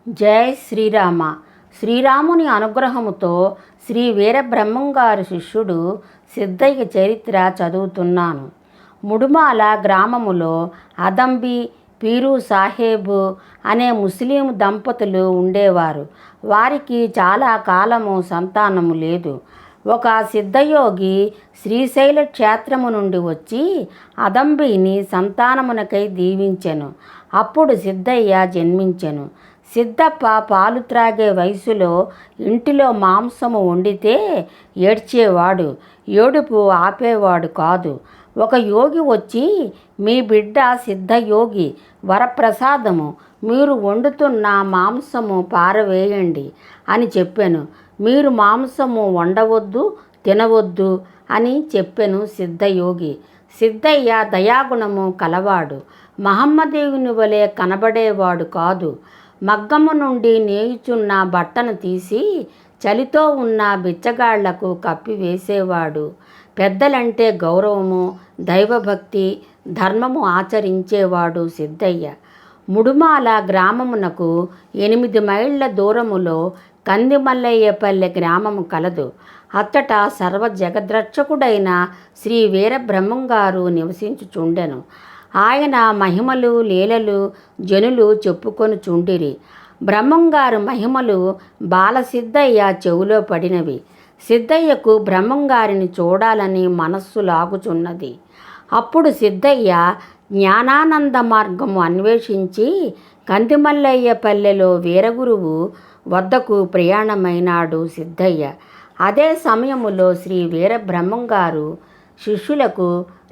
జై శ్రీరామ. శ్రీరాముని అనుగ్రహముతో శ్రీ వీరబ్రహ్మంగారి శిష్యుడు సిద్ధయ్య చరిత్ర చదువుతున్నాను. ముడుమాల గ్రామములో అదంబి, పీరు సాహేబు అనే ముస్లిం దంపతులు ఉండేవారు. వారికి చాలా కాలము సంతానము లేదు. ఒక సిద్ధయోగి శ్రీశైల క్షేత్రము నుండి వచ్చి అదంబిని సంతానమునకై దీవించెను. అప్పుడు సిద్ధయ్య జన్మించెను. సిద్ధప్ప పాలు త్రాగే వయసులో ఇంటిలో మాంసము వండితే ఏడ్చేవాడు. ఏడుపు ఆపేవాడు కాదు. ఒక యోగి వచ్చి, మీ బిడ్డ సిద్ధయోగి, వరప్రసాదము, మీరు వండుతున్న మాంసము పారవేయండి అని చెప్పాను. మీరు మాంసము వండవద్దు, తినవద్దు అని చెప్పెను సిద్ధయోగి. సిద్ధయ్య దయాగుణము కలవాడు. మహమ్మదేవుని వలె కనబడేవాడు కాదు. మగ్గము నుండి నేయుచున్న బట్టను తీసి చలితో ఉన్న బిచ్చగాళ్లకు కప్పివేసేవాడు. పెద్దలంటే గౌరవము, దైవభక్తి, ధర్మము ఆచరించేవాడు సిద్ధయ్య. ముడుమాల గ్రామమునకు 8 మైళ్ళ దూరములో కందిమల్లయ్యపల్లె గ్రామము కలదు. అచ్చట సర్వ జగద్రక్షకుడైన శ్రీ వీరబ్రహ్మంగారు నివసించుచుండెను. ఆయన మహిమలు లీలలు జనులు చెప్పుకొనుచుండిరి. బ్రహ్మంగారు మహిమలు బాలసిద్ధయ్య చెవులో పడినవి. సిద్ధయ్యకు బ్రహ్మంగారిని చూడాలని మనస్సు లాగుచున్నది. అప్పుడు సిద్ధయ్య జ్ఞానానంద మార్గము అన్వేషించి కందిమల్లయ్యపల్లెలో వీరగురువు వద్దకు ప్రయాణమైనాడు సిద్ధయ్య. అదే సమయములో శ్రీ వీరబ్రహ్మంగారు శిష్యులకు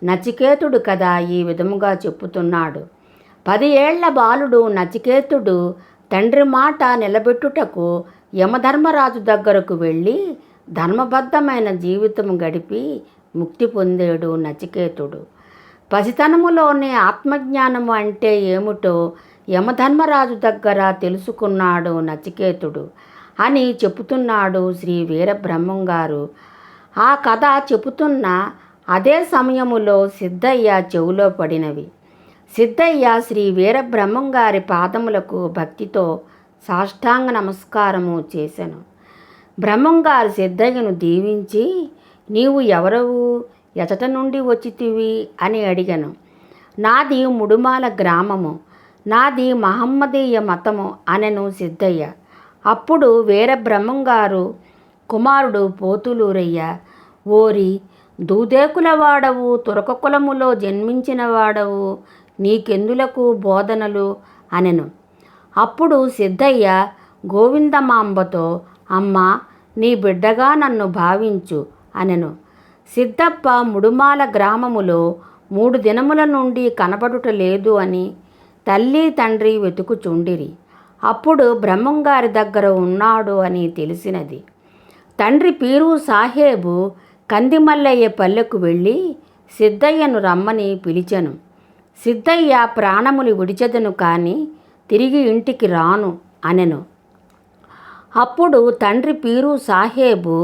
నచికేతుడు కథ ఈ విధముగా చెప్పుతున్నాడు. 10 ఏళ్ల బాలుడు నచికేతుడు తండ్రి మాట నిలబెట్టుటకు యమధర్మరాజు దగ్గరకు వెళ్ళి ధర్మబద్ధమైన జీవితం గడిపి ముక్తి పొందాడు నచికేతుడు. పసితనములోనే ఆత్మజ్ఞానము అంటే ఏమిటో యమధర్మరాజు దగ్గర తెలుసుకున్నాడు నచికేతుడు అని చెబుతున్నాడు శ్రీ వీరబ్రహ్మంగారు. ఆ కథ చెబుతున్న అదే సమయములో సిద్ధయ్య చెవులో పడినవి. సిద్ధయ్య శ్రీ వీరబ్రహ్మంగారి పాదములకు భక్తితో సాష్టాంగ నమస్కారము చేసెను. బ్రహ్మంగారు సిద్ధయ్యను దీవించి, నీవు ఎవరవు, ఎచట నుండి వచ్చితివి అని అడిగను. నాది ముడుమాల గ్రామము, నాది మహమ్మదీయ మతము అనెను సిద్ధయ్య. అప్పుడు వీరబ్రహ్మంగారు కుమారుడు పోతులూరయ్య, ఓరి దూదేకుల వాడవు, తురక కులములో జన్మించిన వాడవు, నీకెందులకు బోధనలు అనెను. అప్పుడు సిద్ధయ్య గోవిందమాంబతో, అమ్మా, నీ బిడ్డగా నన్ను భావించు అనెను. సిద్ధప్ప ముడుమాల గ్రామములో 3 దినముల నుండి కనబడుట లేదు అని తల్లి తండ్రి వెతుకుచుండిరి. అప్పుడు బ్రహ్మంగారి దగ్గర ఉన్నాడు అని తెలిసినది. తండ్రి పీరు సాహేబు కందిమల్లయ్య పల్లెకు వెళ్ళి సిద్ధయ్యను రమ్మని పిలిచెను. సిద్ధయ్య ప్రాణములు విడిచెదను కానీ తిరిగి ఇంటికి రాను అనెను. అప్పుడు తండ్రి పీరు సాహేబు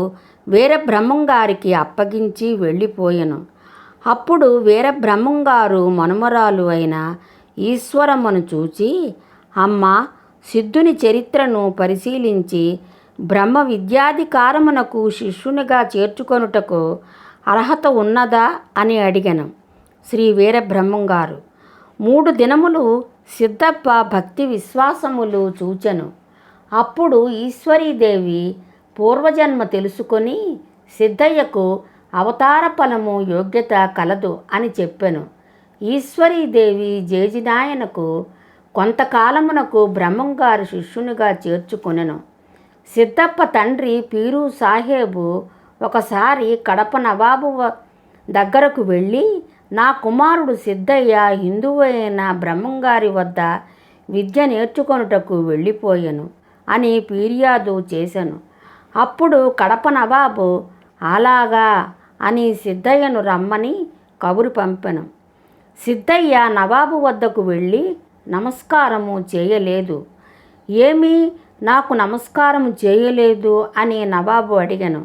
వీరబ్రహ్మంగారికి అప్పగించి వెళ్ళిపోయెను. అప్పుడు వీరబ్రహ్మంగారు మనుమరాలు అయిన ఈశ్వరమ్మను చూచి, అమ్మా, సిద్ధుని చరిత్రను పరిశీలించి బ్రహ్మ విద్యాధికారమునకు శిష్యునిగా చేర్చుకొనుటకు అర్హత ఉన్నదా అని అడిగను. శ్రీ వీరబ్రహ్మంగారు 3 దినములు సిద్ధప్ప భక్తి విశ్వాసములు చూచెను. అప్పుడు ఈశ్వరీదేవి పూర్వజన్మ తెలుసుకొని సిద్ధయ్యకు అవతార ఫలము యోగ్యత కలదు అని చెప్పెను. ఈశ్వరీదేవి జేజినాయనకు కొంతకాలమునకు బ్రహ్మంగారు శిష్యునిగా చేర్చుకొనెను. సిద్ధప్ప తండ్రి పీరు సాహేబు ఒకసారి కడప నవాబు దగ్గరకు వెళ్ళి, నా కుమారుడు సిద్ధయ్య హిందువు అయిన బ్రహ్మంగారి వద్ద విద్య నేర్చుకొనుటకు వెళ్ళిపోయెను అని ఫిర్యాదు చేశాను. అప్పుడు కడప నవాబు అలాగా అని సిద్ధయ్యను రమ్మని కబురు పంపెను. సిద్ధయ్య నవాబు వద్దకు వెళ్ళి నమస్కారము చేయలేదు. ఏమీ, నాకు నమస్కారం చేయలేదు అని నవాబు అడిగాను.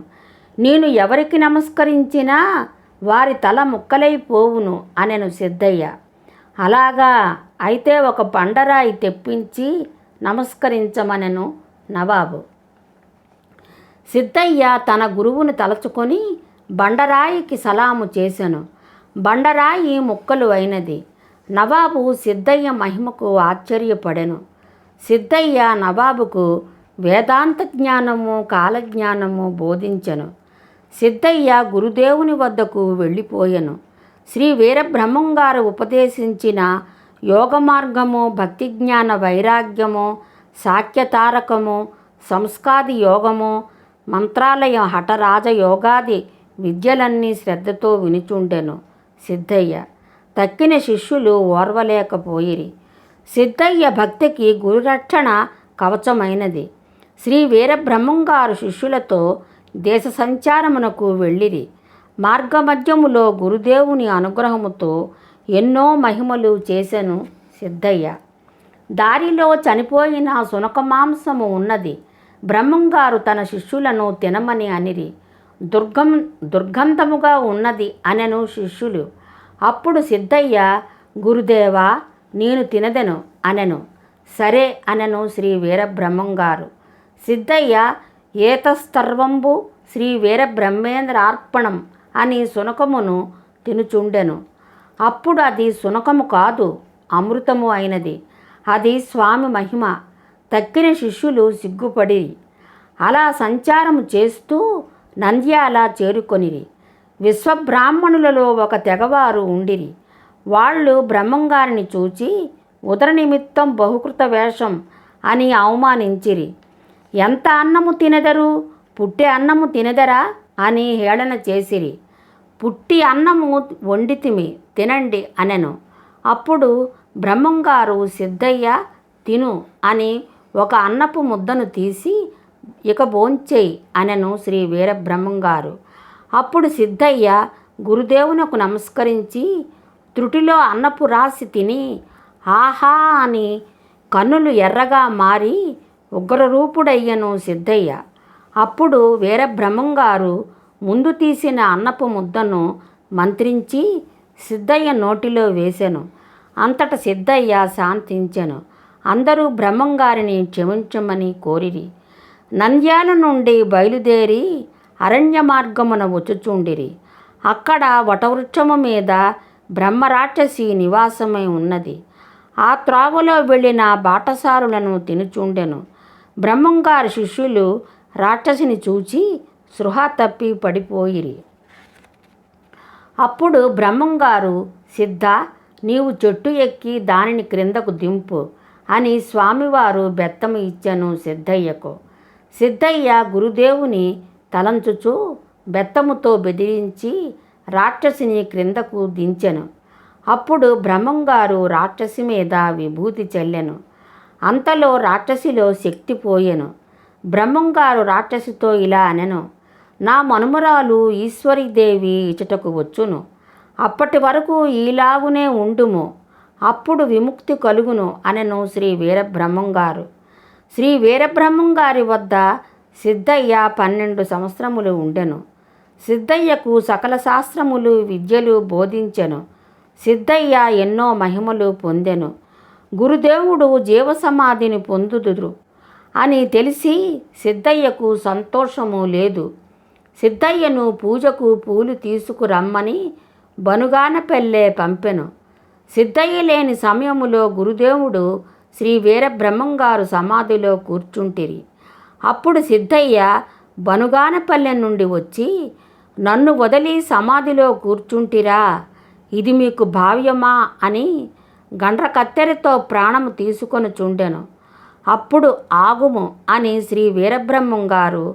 నేను ఎవరికి నమస్కరించినా వారి తల ముక్కలైపోవును అనెను సిద్ధయ్య. అలాగా, అయితే ఒక బండరాయి తెప్పించి నమస్కరించమనెను నవాబు. సిద్ధయ్య తన గురువును తలచుకొని బండరాయికి సలాము చేసెను. బండరాయి ముక్కలు అయినది. నవాబు సిద్ధయ్య మహిమకు ఆశ్చర్యపడెను. సిద్ధయ్య నవాబుకు వేదాంత జ్ఞానము, కాలజ్ఞానము బోధించెను. సిద్ధయ్య గురుదేవుని వద్దకు వెళ్ళిపోయెను. శ్రీ వీరబ్రహ్మంగారు ఉపదేశించిన యోగ మార్గము, భక్తి జ్ఞాన వైరాగ్యము, సాఖ్యతారకము, సంస్కాది యోగము, మంత్రాలయం, హఠరాజ యోగాది విద్యలన్నీ శ్రద్ధతో వినుచుండెను సిద్ధయ్య. తక్కిన శిష్యులు ఓర్వలేకపోయిరి. సిద్ధయ్య భక్తికి గురురక్షణ కవచమైనది. శ్రీ వీరబ్రహ్మంగారు శిష్యులతో దేశ సంచారమునకు వెళ్ళిరి. మార్గమధ్యములో గురుదేవుని అనుగ్రహముతో ఎన్నో మహిమలు చేసెను సిద్ధయ్య. దారిలో చనిపోయిన సునక మాంసము ఉన్నది. బ్రహ్మంగారు తన శిష్యులను తినమని అనిరి. దుర్గంధముగా ఉన్నది అనెను శిష్యులు. అప్పుడు సిద్ధయ్య, గురుదేవా, నేను తినదెను అనెను. సరే అనెను శ్రీ వీరబ్రహ్మంగారు. సిద్ధయ్య, ఏతస్తర్వంబు శ్రీ వీరబ్రహ్మేంద్రార్పణం అని సునకమును తినుచుండెను. అప్పుడు అది సునకము కాదు, అమృతము అయినది. అది స్వామి మహిమ. తక్కిన శిష్యులు సిగ్గుపడి అలా సంచారము చేస్తూ నంద్యాల చేరుకొనిరి. విశ్వబ్రాహ్మణులలో ఒక తెగవారు ఉండిరి. వాళ్ళు బ్రహ్మంగారిని చూచి ఉదర నిమిత్తం బహుకృత వేషం అని అవమానించిరి. ఎంత అన్నము తినెదరు, పుట్టి అన్నము తినెదరా అని హేళన చేసిరి. పుట్టి అన్నము వండితిమి, తినండి అనెను. అప్పుడు బ్రహ్మంగారు, సిద్ధయ్య తిను అని ఒక అన్నపు ముద్దను తీసి, ఇక భోంచేయి అనెను శ్రీ వీరబ్రహ్మంగారు. అప్పుడు సిద్ధయ్య గురుదేవునకు నమస్కరించి త్రుటిలో అన్నపు రాసి తిని ఆహా అని కన్నులు ఎర్రగా మారి ఉగ్రరూపుడయ్యను సిద్ధయ్య. అప్పుడు వీరబ్రహ్మంగారు ముందు తీసిన అన్నపు ముద్దను మంత్రించి సిద్ధయ్య నోటిలో వేసెను. అంతట సిద్ధయ్య శాంతించెను. అందరూ బ్రహ్మంగారిని క్షమించమని కోరిరి. నంద్యాల నుండి బయలుదేరి అరణ్య మార్గమున వచ్చుచుండిరి. అక్కడ వటవృక్షము మీద బ్రహ్మరాక్షసి నివాసమై ఉన్నది. ఆ త్రోవలో వెళ్ళిన బాటసారులను తినుచుండెను. బ్రహ్మంగారి శిష్యులు రాక్షసిని చూచి స్పృహ తప్పి పడిపోయిరి. అప్పుడు బ్రహ్మంగారు, సిద్ధ, నీవు చెట్టు ఎక్కి దానిని క్రిందకు దింపు అని స్వామివారు బెత్తము ఇచ్చెను సిద్ధయ్యకు. సిద్ధయ్య గురుదేవుని తలంచుచూ బెత్తముతో బెదిరించి రాక్షసిని క్రిందకు దించెను. అప్పుడు బ్రహ్మంగారు రాక్షసి మీద విభూతి చల్లెను. అంతలో రాక్షసిలో శక్తి పోయెను. బ్రహ్మంగారు రాక్షసితో ఇలా అనెను, నా మనుమరాలు ఈశ్వరీదేవి ఇచటకు వచ్చును. అప్పటి వరకు ఈలాగునే ఉండుము, అప్పుడు విముక్తి కలుగును అనెను శ్రీ వీరబ్రహ్మంగారు. శ్రీ వీరబ్రహ్మంగారి వద్ద సిద్ధయ్య 12 సంవత్సరములు ఉండెను. సిద్ధయ్యకు సకల శాస్త్రములు, విద్యలు బోధించెను. సిద్ధయ్య ఎన్నో మహిమలు పొందెను. గురుదేవుడు జీవసమాధిని పొందుదురు అని తెలిసి సిద్ధయ్యకు సంతోషము లేదు. సిద్ధయ్యను పూజకు పూలు తీసుకురమ్మని బనుగానపల్లె పంపెను. సిద్ధయ్య లేని సమయములో గురుదేవుడు శ్రీ వీరబ్రహ్మంగారు సమాధిలో కూర్చుంటిరి. అప్పుడు సిద్ధయ్య బనుగానపల్లె నుండి వచ్చి, నన్ను వదిలి సమాధిలో కూర్చుంటిరా, ఇది మీకు భావ్యమా అని గండ్ర కత్తెరతో ప్రాణము తీసుకొని చుండెను. అప్పుడు ఆగుము అని శ్రీ వీరబ్రహ్మంగారు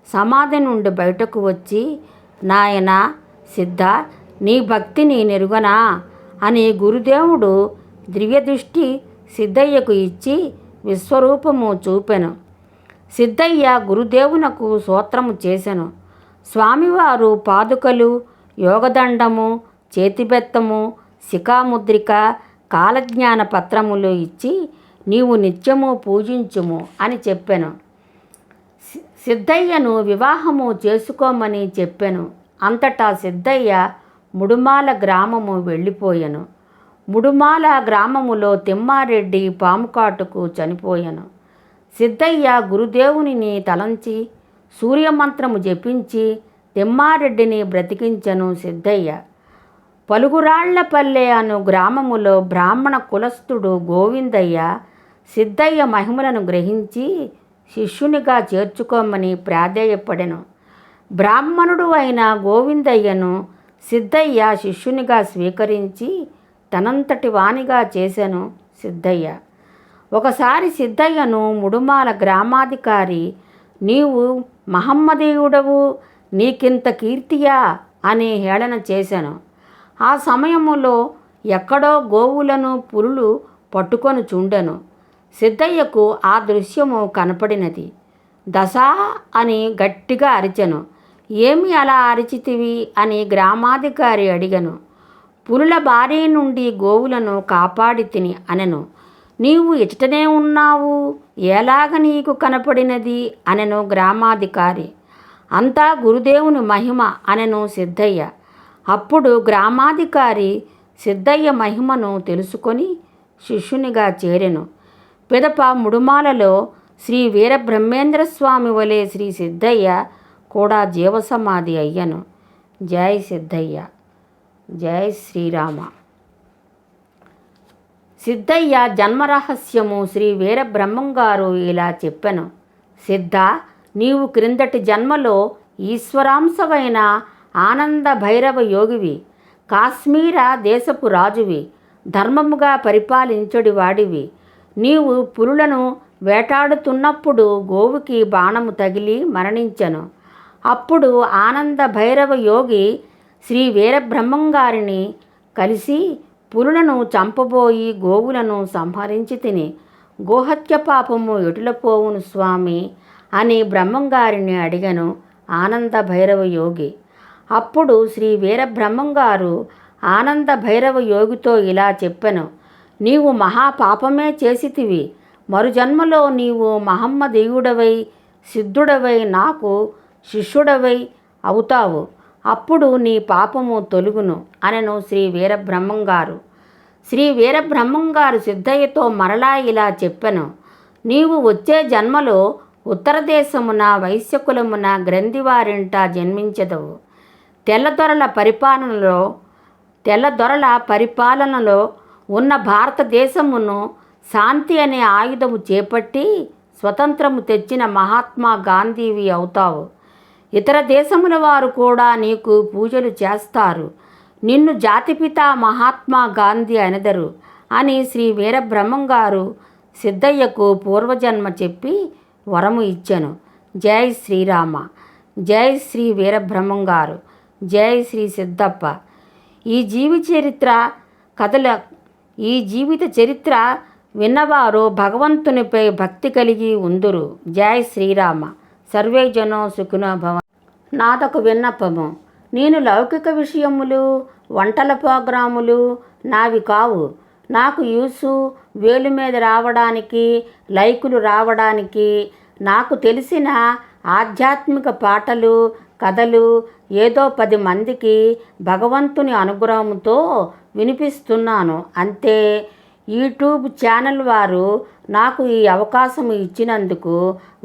సమాధి నుండి బయటకు వచ్చి, నాయనా సిద్ధ, నీ భక్తిని నెరుగనా అని గురుదేవుడు దివ్యదృష్టి సిద్ధయ్యకు ఇచ్చి విశ్వరూపము చూపెను. సిద్ధయ్య గురుదేవునకు స్తోత్రము చేసెను. స్వామివారు పాదుకలు, యోగదండము, చేతిబెత్తము, శిఖాముద్రిక, కాలజ్ఞాన పత్రములు ఇచ్చి నీవు నిత్యము పూజించుము అని చెప్పెను. సిద్ధయ్యను వివాహము చేసుకోమని చెప్పెను. అంతటా సిద్ధయ్య ముడుమాల గ్రామము వెళ్ళిపోయెను. ముడుమాల గ్రామములో తిమ్మారెడ్డి పాముకాటుకు చనిపోయెను. సిద్ధయ్య గురుదేవునిని తలంచి సూర్యమంత్రము జపించి తిమ్మారెడ్డిని బ్రతికించెను సిద్ధయ్య. పలుగురాళ్లపల్లె అను గ్రామములో బ్రాహ్మణ కులస్థుడు గోవిందయ్య సిద్ధయ్య మహిమలను గ్రహించి శిష్యునిగా చేర్చుకోమని ప్రాధేయపడెను. బ్రాహ్మణుడు అయిన గోవిందయ్యను సిద్ధయ్య శిష్యునిగా స్వీకరించి తనంతటి వానిగా చేసెను సిద్ధయ్య. ఒకసారి సిద్ధయ్యను ముడుమాల గ్రామాధికారి, నీవు మహమ్మదీయుడవు, నీకింత కీర్తియా అని హేళన చేశాను. ఆ సమయములో ఎక్కడో గోవులను పులులు పట్టుకొని చుండెను. సిద్ధయ్యకు ఆ దృశ్యము కనపడినది. దశా అని గట్టిగా అరిచెను. ఏమి అలా అరిచితివి అని గ్రామాధికారి అడిగను. పులుల బారి నుండి గోవులను కాపాడి తిని అనెను. నీవు ఇచ్చటనే ఉన్నావు, ఎలాగ నీకు కనపడినది అనెను గ్రామాధికారి. అంతా గురుదేవుని మహిమ అనెను సిద్ధయ్య. అప్పుడు గ్రామాధికారి సిద్ధయ్య మహిమను తెలుసుకొని శిష్యునిగా చేరెను. పిదప ముడుమాలలో శ్రీ వీరబ్రహ్మేంద్రస్వామి వలె శ్రీ సిద్ధయ్య కూడా జీవసమాధి అయ్యను. జై సిద్ధయ్య, జై శ్రీరామ. సిద్ధయ్య జన్మరహస్యము శ్రీ వీరబ్రహ్మంగారు ఇలా చెప్పెను. సిద్ధ, నీవు క్రిందటి జన్మలో ఈశ్వరాంశమైన ఆనంద భైరవ యోగివి, కాశ్మీర దేశపు రాజువి, ధర్మముగా పరిపాలించడి వాడివి. నీవు పులులను వేటాడుతున్నప్పుడు గోవుకి బాణము తగిలి మరణించెను. అప్పుడు ఆనంద భైరవ యోగి శ్రీ వీరబ్రహ్మంగారిని కలిసి పులులను చంపబోయి గోవులను సంహరించి తిని, గోహత్య పాపము ఎటులపోవును స్వామి అని బ్రహ్మంగారిని అడిగను ఆనంద భైరవ యోగి. అప్పుడు శ్రీ వీరబ్రహ్మంగారు ఆనంద భైరవ యోగితో ఇలా చెప్పెను. నీవు మహాపాపమే చేసితివి. మరుజన్మలో నీవు మహమ్మదీయుడవై సిద్ధుడవై నాకు శిష్యుడవై అవుతావు. అప్పుడు నీ పాపము తొలుగును అనెను శ్రీ వీరబ్రహ్మంగారు. శ్రీ వీరబ్రహ్మంగారు సిద్ధయ్యతో మరలా ఇలా చెప్పెను. నీవు వచ్చే జన్మలో ఉత్తర దేశమున వైశ్యకులమున గ్రంథివారింట జన్మించెదవు. తెల్లదొరల పరిపాలనలో ఉన్న భారతదేశమును శాంతి అనే ఆయుధము చేపట్టి స్వతంత్రము తెచ్చిన మహాత్మా గాంధీవి అవుతావు. ఇతర దేశముల వారు కూడా నీకు పూజలు చేస్తారు. నిన్ను జాతిపిత మహాత్మా గాంధీ అనెదరు అని శ్రీ వీరబ్రహ్మంగారు సిద్ధయ్యకు పూర్వజన్మ చెప్పి వరము ఇచ్చెను. జై శ్రీరామ, జై శ్రీ వీరబ్రహ్మంగారు, జై శ్రీ సిద్ధప్ప. ఈ జీవిత చరిత్ర విన్నవారు భగవంతునిపై భక్తి కలిగి ఉందురు. జై శ్రీరామ. సర్వే జనో సుఖినో భవ. నాదొక విన్నపము. నేను లౌకిక విషయములు, వంటల ప్రోగ్రాములు నావి కావు. నాకు యూసు వేలు మీద రావడానికి, లైకులు రావడానికి, నాకు తెలిసిన ఆధ్యాత్మిక పాటలు, కథలు ఏదో 10 మందికి భగవంతుని అనుగ్రహంతో వినిపిస్తున్నాను అంతే. యూట్యూబ్ ఛానల్ వారు నాకు ఈ అవకాశం ఇచ్చినందుకు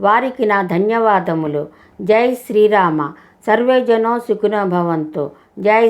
వారికి నా ధన్యవాదములు. జై శ్రీరామ. సర్వే జనో సుఖినో భవంతు. జై